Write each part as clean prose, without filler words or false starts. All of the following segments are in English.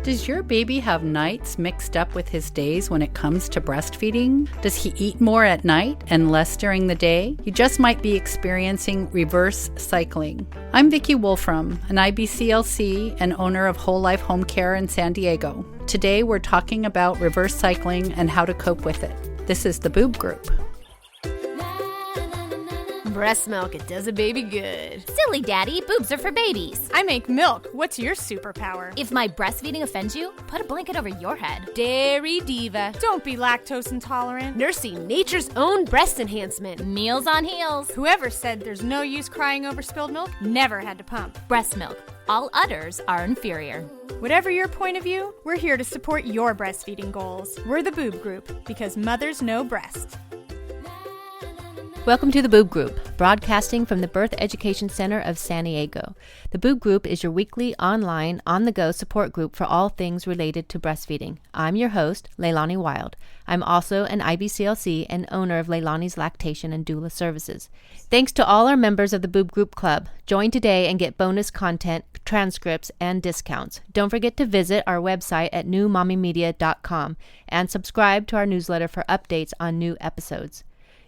Does your baby have nights mixed up with his days when it comes to breastfeeding? Does he eat more at night and less during the day? You just might be experiencing reverse cycling. I'm Vicki Wolfram, an IBCLC and owner of Whole Life Home Care in San Diego. Today we're talking about reverse cycling and how to cope with it. This is the Boob Group. Breast milk, it does a baby good. Silly daddy, boobs are for babies. I make milk. What's your superpower? If my breastfeeding offends you, put a blanket over your head. Dairy diva. Don't be lactose intolerant. Nursing nature's own breast enhancement. Meals on heels. Whoever said there's no use crying over spilled milk never had to pump. Breast milk. All udders are inferior. Whatever your point of view, we're here to support your breastfeeding goals. We're the Boob Group, because mothers know breast. Welcome to the Boob Group, broadcasting from the Birth Education Center of San Diego. The Boob Group is your weekly, online, on-the-go support group for all things related to breastfeeding. I'm your host, Leilani Wild. I'm also an IBCLC and owner of Leilani's Lactation and Doula Services. Thanks to all our members of the Boob Group Club. Join today and get bonus content, transcripts, and discounts. Don't forget to visit our website at newmommymedia.com and subscribe to our newsletter for updates on new episodes.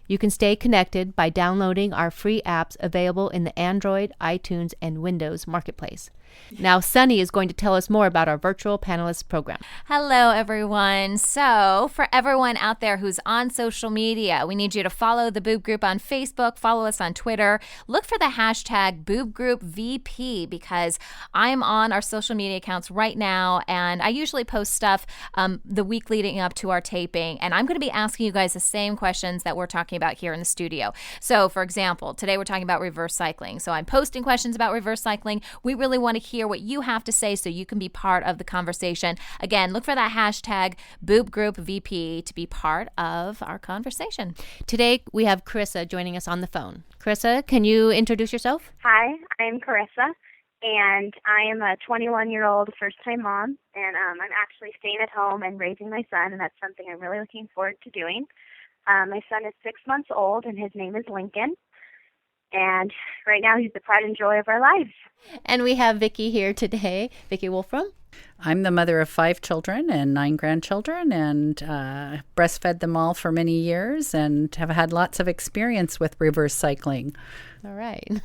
You can stay connected by downloading our free apps available in the Android, iTunes, and Windows Marketplace. Now, Sunny is going to tell us more about our virtual panelist program. Hello, everyone. So, for everyone out there who's on social media, we need you to follow the Boob Group on Facebook, follow us on Twitter, look for the hashtag BoobGroupVP, because I'm on our social media accounts right now, and I usually post stuff the week leading up to our taping, and I'm going to be asking you guys the same questions that we're talking about here in the studio. So, for example, today we're talking about reverse cycling. So, I'm posting questions about reverse cycling. We really want to hear what you have to say so you can be part of the conversation. Again, look for that hashtag BoobGroupVP to be part of our conversation. Today, we have Carissa joining us on the phone. Carissa, can you introduce yourself? Hi, I'm Carissa, and I am a 21-year-old first-time mom, and I'm actually staying at home and raising my son, and that's something I'm really looking forward to doing. My son is 6 months old, and his name is Lincoln. And right now, he's the pride and joy of our lives. And we have Vicki here today, Vicki Wolfram. I'm the mother of 5 children and 9 grandchildren, and breastfed them all for many years and have had lots of experience with reverse cycling. All right.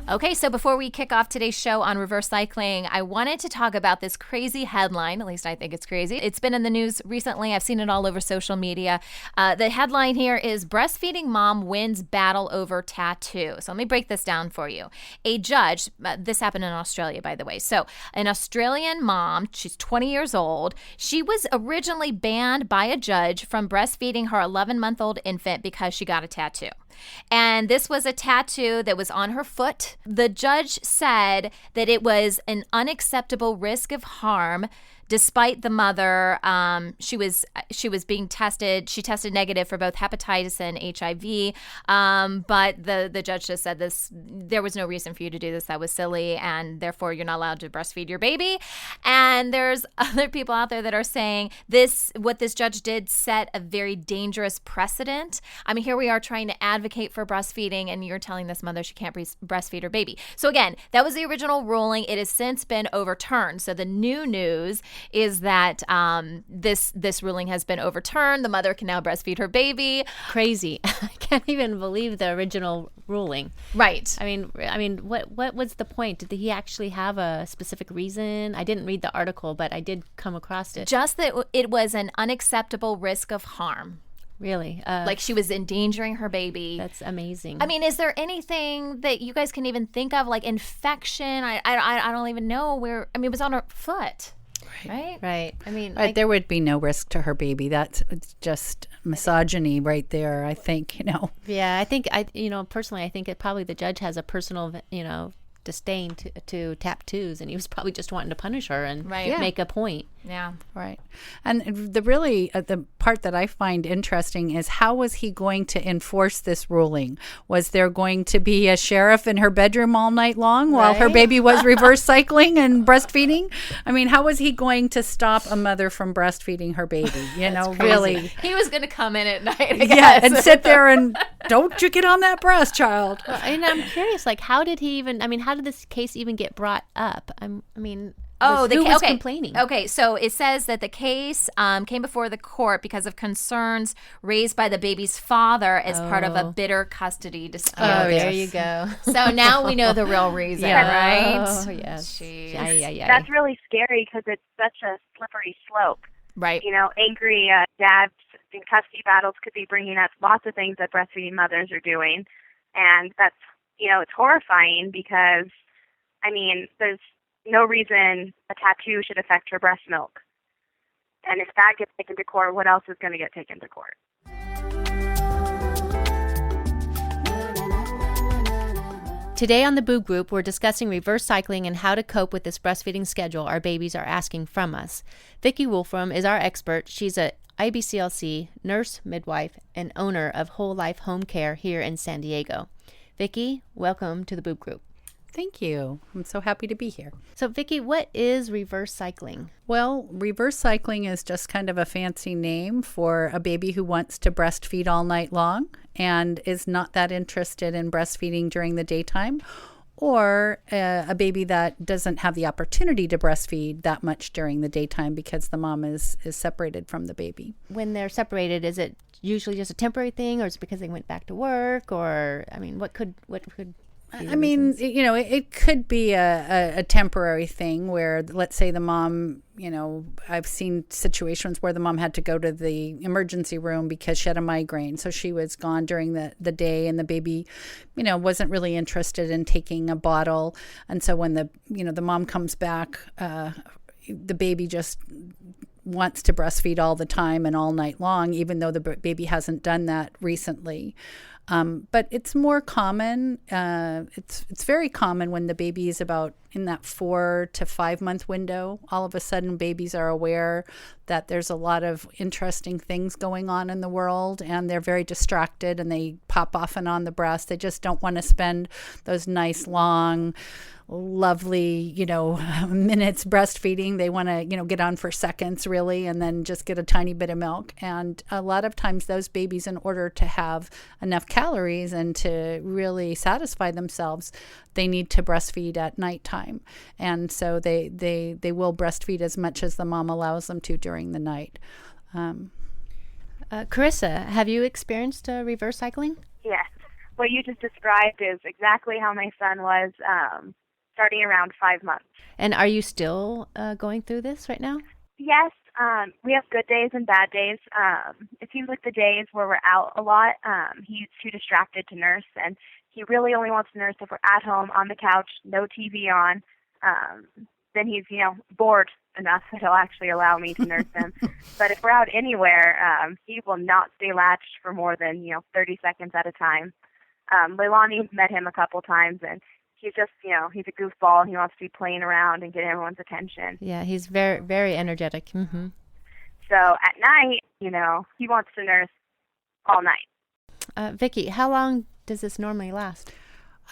Okay, so before we kick off today's show on reverse cycling, I wanted to talk about this crazy headline. At least I think it's crazy. It's been in the news recently. I've seen it all over social media. The headline here is Breastfeeding Mom Wins Battle Over Tattoo. So let me break this down for you. A judge, this happened in Australia, by the way. So an Australian mom, she's 20 years old. She was originally banned by a judge from breastfeeding her 11-month-old infant because she got a tattoo. And this was a tattoo that was on her foot. The judge said that it was an unacceptable risk of harm. Despite the mother, she was being tested. She tested negative for both hepatitis and HIV. But the judge just said there was no reason for you to do this. That was silly, and therefore you're not allowed to breastfeed your baby. And there's other people out there that are saying what this judge did set a very dangerous precedent. I mean, here we are trying to advocate for breastfeeding, and you're telling this mother she can't breastfeed her baby. So again, that was the original ruling. It has since been overturned. So the new news is that this ruling has been overturned. The mother can now breastfeed her baby. Crazy. I can't even believe the original ruling. Right. I mean, what was the point? Did he actually have a specific reason? I didn't read the article, but I did come across it. Just that it was an unacceptable risk of harm. Really? Like she was endangering her baby. That's amazing. I mean, is there anything that you guys can even think of, like infection? I don't even know where. I mean, it was on her foot. Right. I mean, there would be no risk to her baby. That's just misogyny right there, I think, Yeah, I think, personally, I think probably the judge has a personal, disdain to tattoos, and he was probably just wanting to punish her and make a point. Yeah. Right. And the part that I find interesting is, how was he going to enforce this ruling? Was there going to be a sheriff in her bedroom all night long while her baby was reverse cycling and breastfeeding? I mean, how was he going to stop a mother from breastfeeding her baby? Really. He was going to come in at night, I Yeah, guess. and sit there and, don't you get on that breast, child. Well, and I'm curious, like, how did this case even get brought up? Who was complaining? Okay, so it says that the case came before the court because of concerns raised by the baby's father as part of a bitter custody dispute. Oh, there you go. So now we know the real reason, right? Oh, yes. Jeez. That's really scary because it's such a slippery slope. Right. Angry dads in custody battles could be bringing up lots of things that breastfeeding mothers are doing. And that's, it's horrifying because, there's no reason a tattoo should affect her breast milk. And if that gets taken to court, what else is going to get taken to court? Today on the Boob Group, we're discussing reverse cycling and how to cope with this breastfeeding schedule our babies are asking from us. Vicki Wolfram is our expert. She's a IBCLC nurse, midwife, and owner of Whole Life Home Care here in San Diego. Vicki, welcome to the Boob Group. Thank you. I'm so happy to be here. So, Vicki, what is reverse cycling? Well, reverse cycling is just kind of a fancy name for a baby who wants to breastfeed all night long and is not that interested in breastfeeding during the daytime, or a baby that doesn't have the opportunity to breastfeed that much during the daytime because the mom is separated from the baby. When they're separated, is it usually just a temporary thing, or is it because they went back to work, or what could it could be a temporary thing where, let's say the mom, I've seen situations where the mom had to go to the emergency room because she had a migraine. So she was gone during the day, and the baby, wasn't really interested in taking a bottle. And so when the mom comes back, the baby just wants to breastfeed all the time and all night long, even though the baby hasn't done that recently. But it's more common. It's very common when the baby is about in that 4 to 5 month window. All of a sudden, babies are aware that there's a lot of interesting things going on in the world, and they're very distracted, and they pop off and on the breast. They just don't want to spend those nice, long, lovely, minutes breastfeeding. They want to, get on for seconds really, and then just get a tiny bit of milk. And a lot of times those babies, in order to have enough calories and to really satisfy themselves, they need to breastfeed at nighttime. And so they will breastfeed as much as the mom allows them to during the night. Carissa, have you experienced reverse cycling? Yes. What you just described is exactly how my son was starting around 5 months. And are you still going through this right now? Yes. We have good days and bad days. It seems like the days where we're out a lot, he's too distracted to nurse, and he really only wants to nurse if we're at home on the couch, no TV on. Then he's, bored enough that he'll actually allow me to nurse him. But if we're out anywhere, he will not stay latched for more than, 30 seconds at a time. Leilani met him a couple times, and he's just, he's a goofball. He wants to be playing around and get everyone's attention. Yeah, he's very, very energetic. Mm-hmm. So at night, he wants to nurse all night. Vicki, how long does this normally last?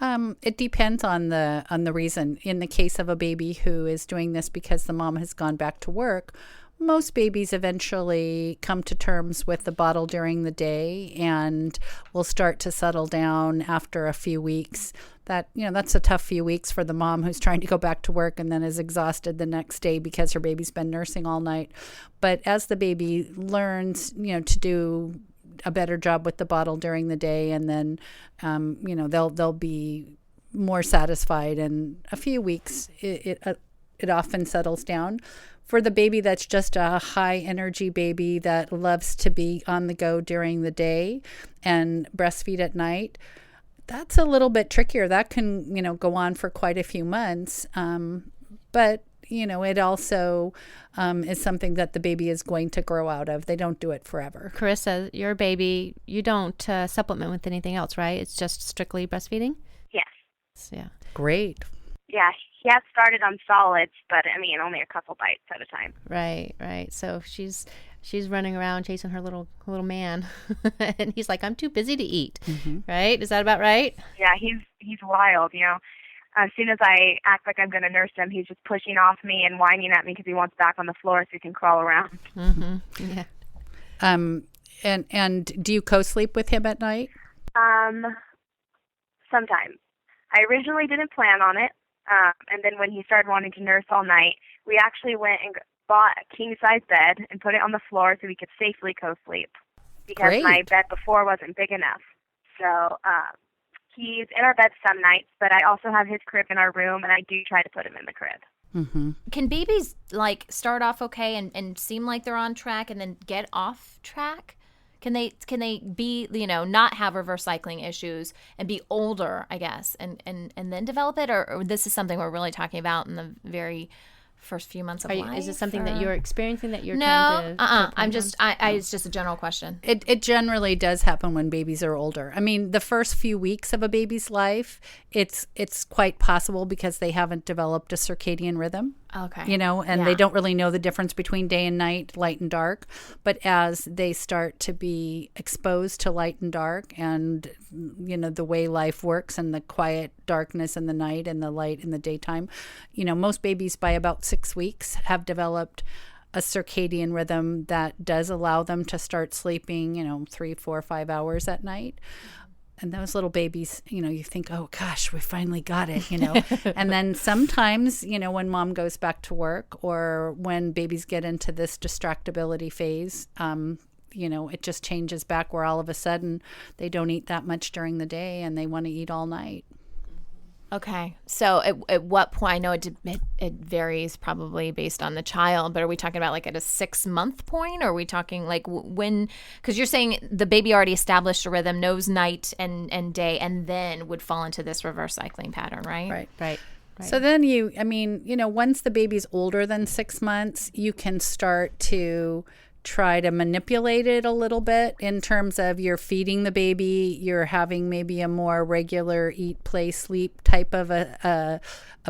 It depends on the reason. In the case of a baby who is doing this because the mom has gone back to work, most babies eventually come to terms with the bottle during the day and will start to settle down after a few weeks. That's a tough few weeks for the mom who's trying to go back to work and then is exhausted the next day because her baby's been nursing all night. But as the baby learns, to do a better job with the bottle during the day, and then, they'll be more satisfied. In a few weeks, it often settles down. For the baby that's just a high energy baby that loves to be on the go during the day and breastfeed at night, that's a little bit trickier. That can, go on for quite a few months. But it also is something that the baby is going to grow out of. They don't do it forever. Carissa, your baby, you don't supplement with anything else, right? It's just strictly breastfeeding? Yes. Yeah. Great. Yeah, he has started on solids, but I mean, only a couple bites at a time. Right. So she's running around chasing her little man, and he's like, "I'm too busy to eat." Mm-hmm. Right? Is that about right? Yeah, he's wild. As soon as I act like I'm going to nurse him, he's just pushing off me and whining at me because he wants back on the floor so he can crawl around. Mm-hmm. Yeah. And do you co-sleep with him at night? Sometimes. I originally didn't plan on it, and then when he started wanting to nurse all night, we actually went and bought a king-size bed and put it on the floor so we could safely co-sleep because Great. my bed before wasn't big enough. So he's in our bed some nights, but I also have his crib in our room, and I do try to put him in the crib. Mm-hmm. Can babies start off okay and seem like they're on track and then get off track? Can they be, not have reverse cycling issues and be older, I guess, and then develop it? Or this is something we're really talking about in the very first few months of life? Is it something that you're experiencing that you're no, trying to it's just a general question. It generally does happen when babies are older. I mean, the first few weeks of a baby's life, it's quite possible because they haven't developed a circadian rhythm. Okay. And they don't really know the difference between day and night, light and dark. But as they start to be exposed to light and dark and, the way life works and the quiet darkness in the night and the light in the daytime, most babies by about 6 weeks have developed a circadian rhythm that does allow them to start sleeping, 3, 4, 5 hours at night. And those little babies, you think, oh, gosh, we finally got it, And then sometimes, when mom goes back to work or when babies get into this distractibility phase, it just changes back where all of a sudden they don't eat that much during the day and they want to eat all night. Okay. So at what point, I know it varies probably based on the child, but are we talking about at a 6-month point? Or are we talking when, because you're saying the baby already established a rhythm, knows night and day, and then would fall into this reverse cycling pattern, right? Right. So then once the baby's older than 6 months, you can start to try to manipulate it a little bit in terms of you're feeding the baby, you're having maybe a more regular eat, play, sleep type of a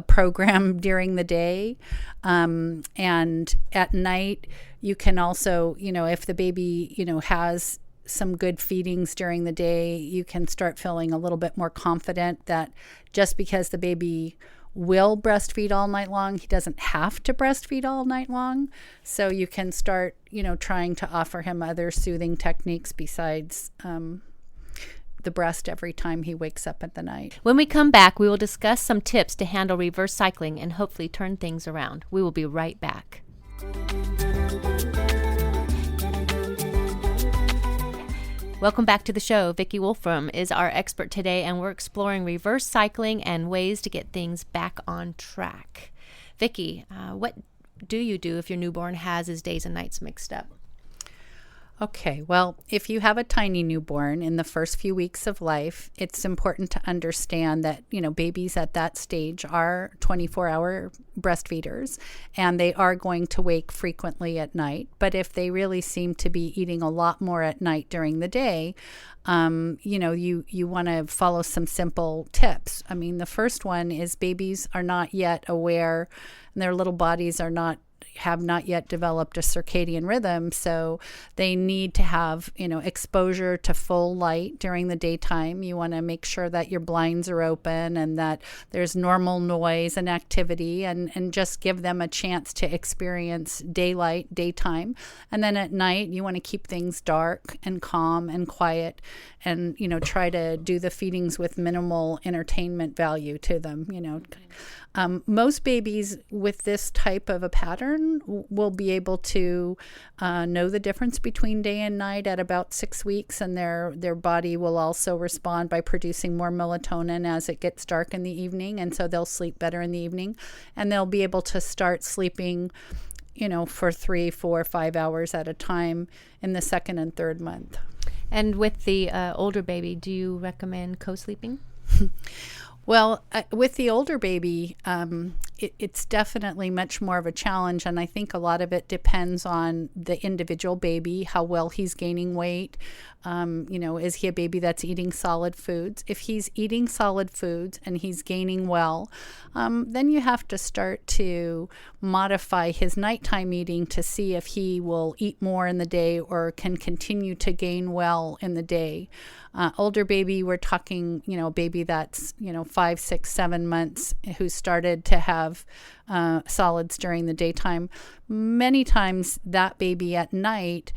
program during the day. And at night, you can also, if the baby, has some good feedings during the day, you can start feeling a little bit more confident that just because the baby will breastfeed all night long, he doesn't have to breastfeed all night long. So you can start, trying to offer him other soothing techniques besides the breast every time he wakes up at the night. When we come back, we will discuss some tips to handle reverse cycling and hopefully turn things around. We will be right back. Welcome back to the show. Vicki Wolfram is our expert today, and we're exploring reverse cycling and ways to get things back on track. Vicki, what do you do if your newborn has his days and nights mixed up? Okay, well, if you have a tiny newborn in the first few weeks of life, it's important to understand that, babies at that stage are 24-hour breastfeeders, and they are going to wake frequently at night. But if they really seem to be eating a lot more at night during the day, you want to follow some simple tips. I mean, the first one is babies are not yet aware, and their little bodies have not yet developed a circadian rhythm, so they need to have exposure to full light during the daytime. You want to make sure that your blinds are open and that there's normal noise and activity, and just give them a chance to experience daytime. And then at night you want to keep things dark and calm and quiet, and try to do the feedings with minimal entertainment value to them. Most babies with this type of a pattern will be able to know the difference between day and night at about 6 weeks, and their body will also respond by producing more melatonin as it gets dark in the evening, and so they'll sleep better in the evening, and they'll be able to start sleeping for 3, 4, 5 hours at a time in the second and third month. And with the older baby, do you recommend co-sleeping? Well, with the older baby, it's definitely much more of a challenge. And I think a lot of it depends on the individual baby, how well he's gaining weight. Is he a baby that's eating solid foods? If he's eating solid foods and he's gaining well, then you have to start to modify his nighttime eating to see if he will eat more in the day or can continue to gain well in the day. Older baby, we're talking, a baby that's, 5, 6, 7 months who started to have solids during the daytime. Many times that baby at night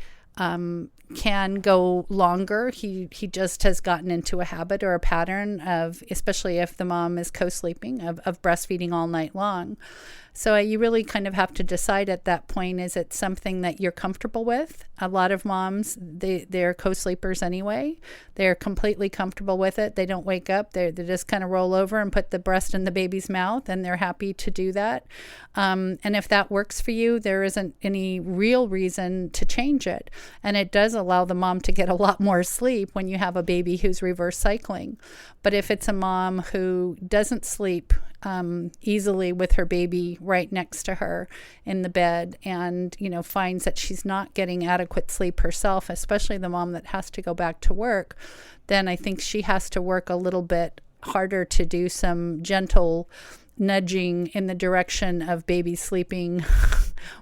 can go longer. He just has gotten into a habit or a pattern of, especially if the mom is co-sleeping, of breastfeeding all night long. So you really kind of have to decide at that point, is it something that you're comfortable with? A lot of moms, they're co-sleepers anyway. They're completely comfortable with it. They don't wake up. They just kind of roll over and put the breast in the baby's mouth, and they're happy to do that. And if that works for you, there isn't any real reason to change it. And it does allow the mom to get a lot more sleep when you have a baby who's reverse cycling. But if it's a mom who doesn't sleep easily with her baby right next to her in the bed, and finds that she's not getting adequate sleep herself, especially the mom that has to go back to work, then I think she has to work a little bit harder to do some gentle nudging in the direction of baby sleeping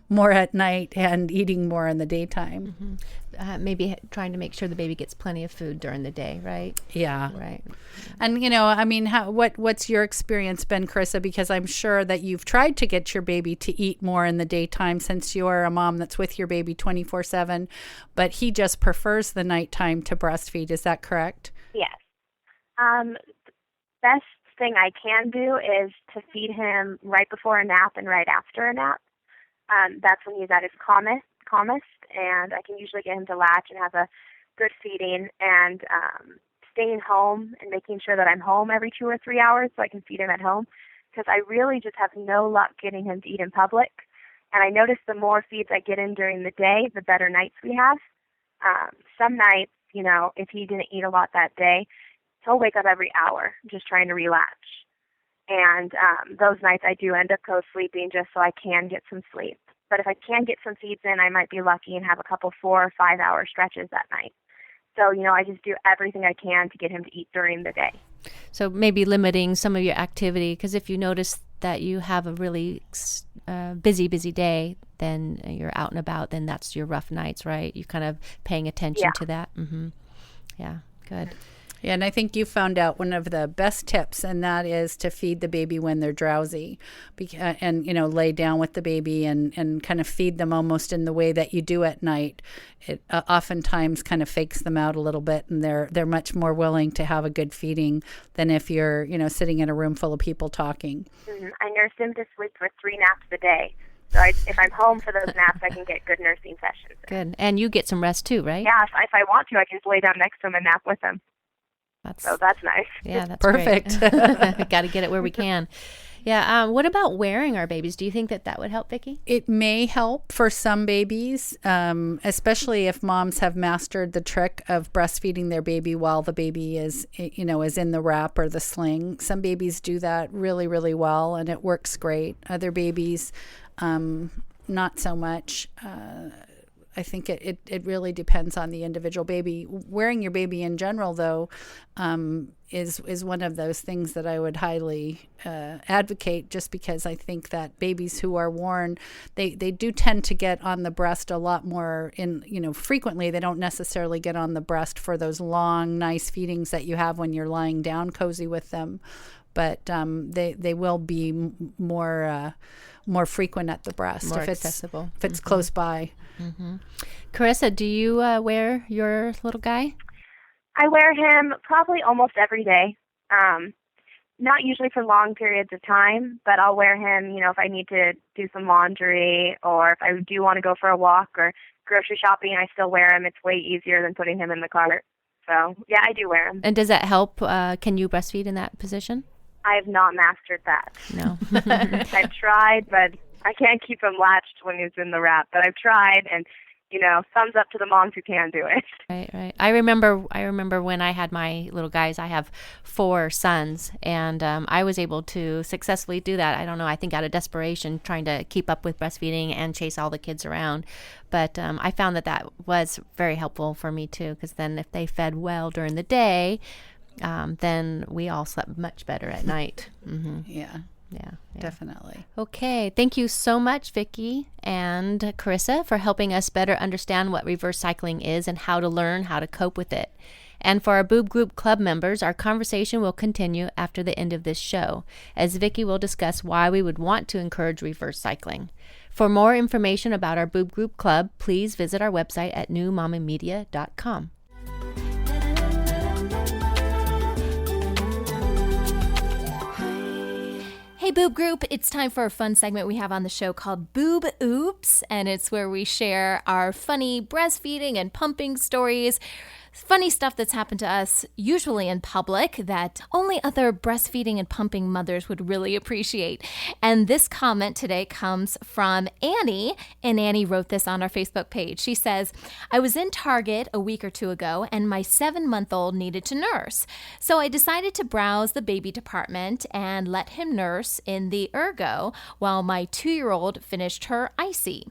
more at night and eating more in the daytime. Mm-hmm. Maybe trying to make sure the baby gets plenty of food during the day, right? Yeah. Right. And, what's your experience been, Carissa? Because I'm sure that you've tried to get your baby to eat more in the daytime, since you're a mom that's with your baby 24/7, but he just prefers the nighttime to breastfeed. Is that correct? Yes. Best thing I can do is to feed him right before a nap and right after a nap. That's when he's at his calmest, and I can usually get him to latch and have a good feeding, and staying home and making sure that I'm home every 2 or 3 hours so I can feed him at home, because I really just have no luck getting him to eat in public. And I notice the more feeds I get in during the day, the better nights we have. Some nights, if he didn't eat a lot that day, he'll wake up every hour just trying to relatch. And those nights I do end up co-sleeping just so I can get some sleep. But if I can get some feeds in, I might be lucky and have a couple 4 or 5 hour stretches that night. So, I just do everything I can to get him to eat during the day. So maybe limiting some of your activity, because if you notice that you have a really busy day, then you're out and about, then that's your rough nights, right? You're kind of paying attention to that. Mm-hmm. Yeah, good. Yeah, and I think you found out one of the best tips, and that is to feed the baby when they're drowsy, and lay down with the baby and kind of feed them almost in the way that you do at night. It oftentimes kind of fakes them out a little bit, and they're much more willing to have a good feeding than if you're sitting in a room full of people talking. Mm-hmm. I nursed him to sleep for 3 naps a day. So if I'm home for those naps, I can get good nursing sessions. Good, and you get some rest too, right? Yeah, if I want to, I can just lay down next to him and nap with him. So that's nice. Yeah, that's perfect. Got to get it where we can. Yeah. What about wearing our babies? Do you think that would help, Vicki? It may help for some babies, especially if moms have mastered the trick of breastfeeding their baby while the baby is in the wrap or the sling. Some babies do that really, really well, and it works great. Other babies, not so much. I think it really depends on the individual baby. Wearing your baby in general, though, is one of those things that I would highly advocate, just because I think that babies who are worn, they do tend to get on the breast a lot more frequently. They don't necessarily get on the breast for those long, nice feedings that you have when you're lying down cozy with them. But they will be more frequent at the breast, more if it's accessible, if it's close by. Mm-hmm. Carissa, do you wear your little guy? I wear him probably almost every day. Not usually for long periods of time, but I'll wear him, if I need to do some laundry, or if I do want to go for a walk or grocery shopping, I still wear him. It's way easier than putting him in the cart. So, yeah, I do wear him. And does that help? Can you breastfeed in that position? I have not mastered that. No. I've tried, but I can't keep him latched when he's in the wrap. But I've tried, and thumbs up to the moms who can do it. Right. I remember when I had my little guys. I have 4 sons, and I was able to successfully do that. I don't know, I think out of desperation, trying to keep up with breastfeeding and chase all the kids around. But I found that was very helpful for me too, because then if they fed well during the day, then we all slept much better at night. Mm-hmm. Yeah. Yeah, definitely. Okay. Thank you so much, Vicki and Carissa, for helping us better understand what reverse cycling is and how to learn how to cope with it. And for our Boob Group Club members, our conversation will continue after the end of this show, as Vicki will discuss why we would want to encourage reverse cycling. For more information about our Boob Group Club, please visit our website at newmommymedia.com. Hey, Boob Group, it's time for a fun segment we have on the show called Boob Oops, and it's where we share our funny breastfeeding and pumping stories, funny stuff that's happened to us, usually in public, that only other breastfeeding and pumping mothers would really appreciate. And this comment today comes from Annie, and Annie wrote this on our Facebook page. She says, I was in Target a week or 2 ago, and my 7-month-old needed to nurse. So I decided to browse the baby department and let him nurse in the Ergo while my 2-year-old finished her icy.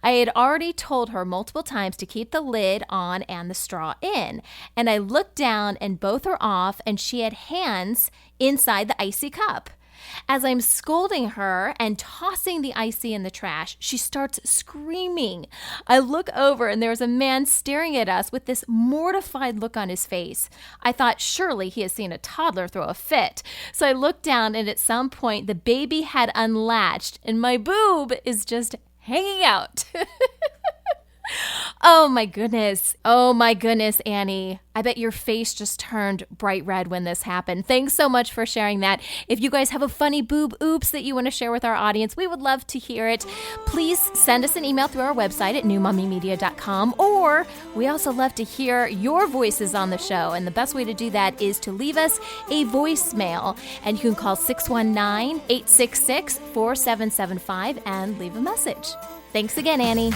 I had already told her multiple times to keep the lid on and the straw in. And I looked down and both are off, and she had hands inside the icy cup. As I'm scolding her and tossing the icy in the trash, she starts screaming. I look over and there's a man staring at us with this mortified look on his face. I thought surely he has seen a toddler throw a fit. So I looked down, and at some point the baby had unlatched and my boob is just hanging out. Oh my goodness, Annie. I bet your face just turned bright red when this happened. Thanks so much for sharing that. If you guys have a funny boob oops that you want to share with our audience, we would love to hear it. Please send us an email through our website at newmommymedia.com, or we also love to hear your voices on the show. And the best way to do that is to leave us a voicemail. And you can call 619-866-4775 and leave a message. Thanks again, Annie.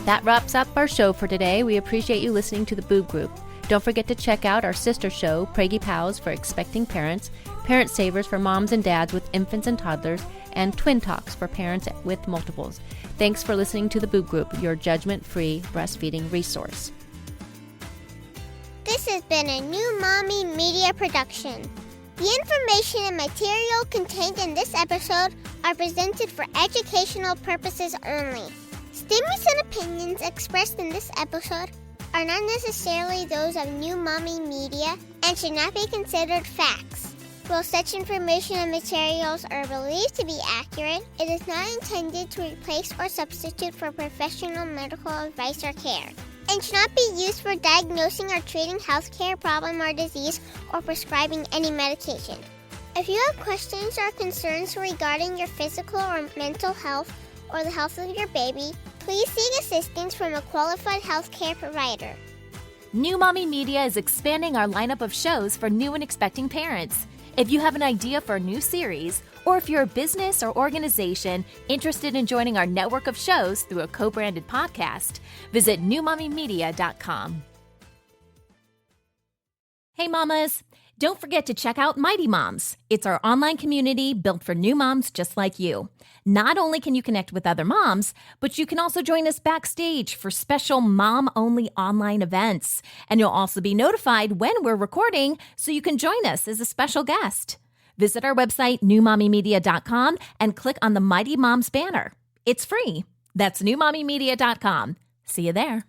That wraps up our show for today. We appreciate you listening to the Boob Group. Don't forget to check out our sister show, Preggy Pals for expecting parents, Parent Savers for moms and dads with infants and toddlers, and Twin Talks for parents with multiples. Thanks for listening to the Boob Group, your judgment-free breastfeeding resource. This has been a New Mommy Media production. The information and material contained in this episode are presented for educational purposes only. Statements and opinions expressed in this episode are not necessarily those of New Mommy Media and should not be considered facts. While such information and materials are believed to be accurate, it is not intended to replace or substitute for professional medical advice or care, and should not be used for diagnosing or treating healthcare problem or disease or prescribing any medication. If you have questions or concerns regarding your physical or mental health or the health of your baby, please seek assistance from a qualified healthcare provider. New Mommy Media is expanding our lineup of shows for new and expecting parents. If you have an idea for a new series, or if you're a business or organization interested in joining our network of shows through a co-branded podcast, visit newmommymedia.com. Hey mamas, don't forget to check out Mighty Moms. It's our online community built for new moms just like you. Not only can you connect with other moms, but you can also join us backstage for special mom-only online events. And you'll also be notified when we're recording, so you can join us as a special guest. Visit our website, newmommymedia.com, and click on the Mighty Moms banner. It's free. That's newmommymedia.com. See you there.